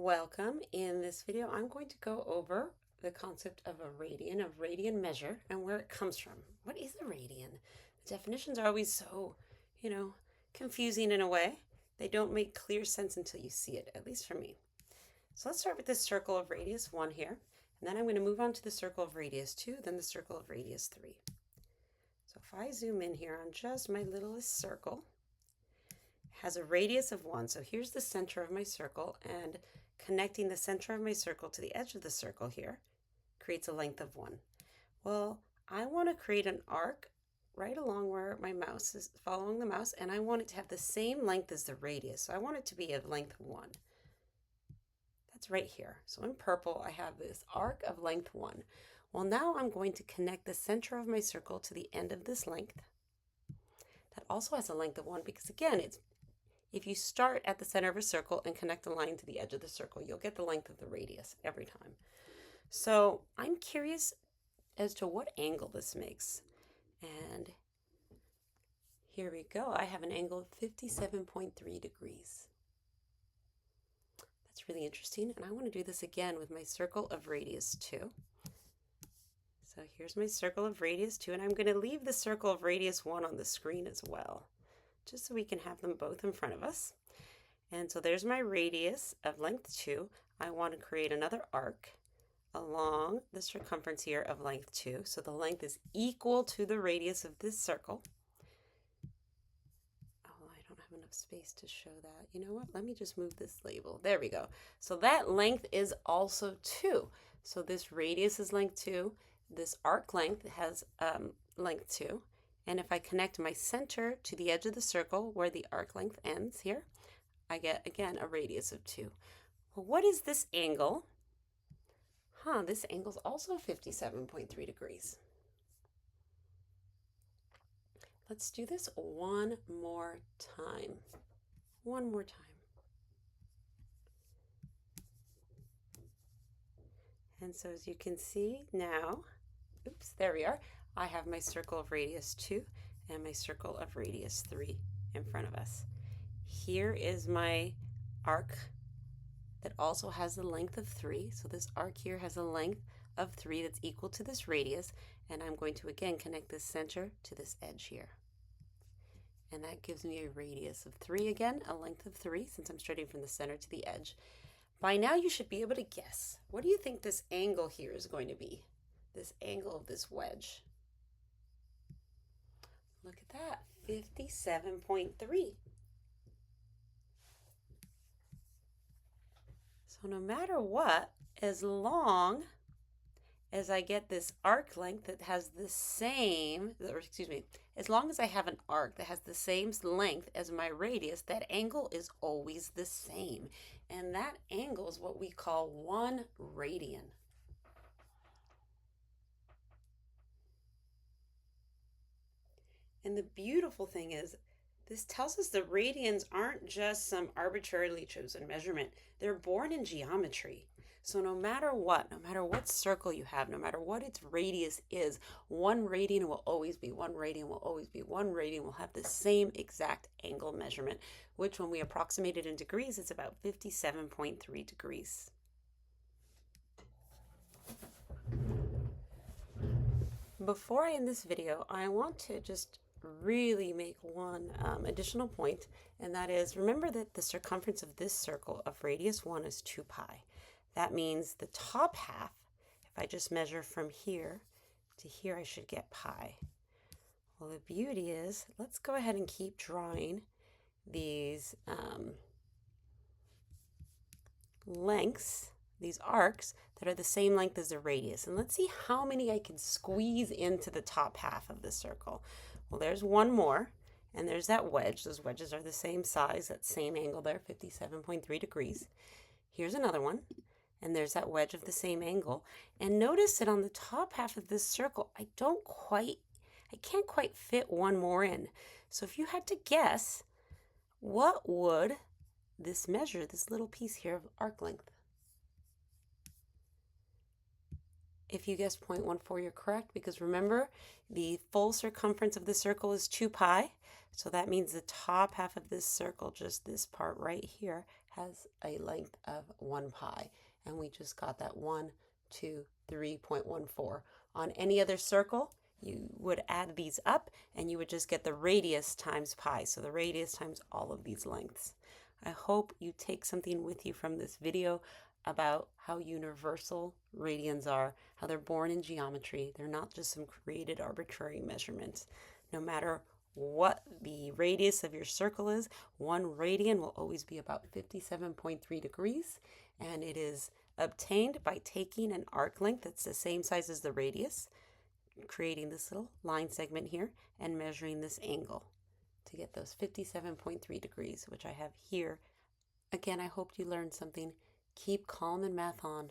Welcome. In this video, I'm going to go over the concept of a radian measure, and where it comes from. What is a radian? The definitions are always so, confusing in a way. They don't make clear sense until you see it, at least for me. So let's start with this circle of radius 1 here, and then I'm going to move on to the circle of radius 2, then the circle of radius 3. So if I zoom in here on just my littlest circle, it has a radius of 1. So here's the center of my circle, and connecting the center of my circle to the edge of the circle here creates a length of 1. Well, I want to create an arc right along where my mouse is following the mouse, and I want it to have the same length as the radius. So I want it to be of length 1. That's right here. So in purple, I have this arc of length 1. Well, now I'm going to connect the center of my circle to the end of this length. That also has a length of 1 because, again, if you start at the center of a circle and connect a line to the edge of the circle, you'll get the length of the radius every time. So I'm curious as to what angle this makes. And here we go. I have an angle of 57.3 degrees. That's really interesting. And I want to do this again with my circle of radius 2. So here's my circle of radius 2, and I'm going to leave the circle of radius 1 on the screen as well, just so we can have them both in front of us. And so there's my radius of length 2. I want to create another arc along the circumference here of length 2. So the length is equal to the radius of this circle. Oh, I don't have enough space to show that. You know what? Let me just move this label. There we go. So that length is also 2. So this radius is length 2. This arc length has length 2. And if I connect my center to the edge of the circle where the arc length ends here, I get, again, a radius of 2. Well, what is this angle? This angle is also 57.3 degrees. Let's do this one more time. One more time. And so as you can see now, oops, there we are. I have my circle of radius 2 and my circle of radius 3 in front of us. Here is my arc that also has a length of 3. So this arc here has a length of 3 that's equal to this radius. And I'm going to, again, connect this center to this edge here. And that gives me a radius of 3 again, a length of 3, since I'm starting from the center to the edge. By now you should be able to guess. What do you think this angle here is going to be? This angle of this wedge. Look at that, 57.3. So no matter what, as long as I get this arc length that has the same, as long as I have an arc that has the same length as my radius, that angle is always the same. And that angle is what we call 1 radian. And the beautiful thing is, this tells us that radians aren't just some arbitrarily chosen measurement. They're born in geometry. So no matter what circle you have, no matter what its radius is, 1 radian will always be 1 radian will always be 1 radian will have the same exact angle measurement, which when we approximate it in degrees, it's about 57.3 degrees. Before I end this video, I want to just really make one additional point, and that is, remember that the circumference of this circle of radius 1 is 2 pi. That means the top half, if I just measure from here to here, I should get pi. Well, the beauty is, let's go ahead and keep drawing these lengths, these arcs that are the same length as the radius. And let's see how many I can squeeze into the top half of the circle. Well, there's one more, and there's that wedge. Those wedges are the same size, that same angle there, 57.3 degrees. Here's another one, and there's that wedge of the same angle. And notice that on the top half of this circle, I can't quite fit one more in. So if you had to guess, what would this measure, this little piece here of arc length? If you guessed 0.14, you're correct, because remember, the full circumference of the circle is 2 pi. So that means the top half of this circle, just this part right here, has a length of 1 pi. And we just got that 1, 2, 3.14. On any other circle, you would add these up and you would just get the radius times pi. So the radius times all of these lengths. I hope you take something with you from this video about how universal radians are, how they're born in geometry. They're not just some created arbitrary measurements. No matter what the radius of your circle is, 1 radian will always be about 57.3 degrees, and it is obtained by taking an arc length that's the same size as the radius, creating this little line segment here, and measuring this angle to get those 57.3 degrees, which I have here. Again, I hope you learned something. Keep calm and math on.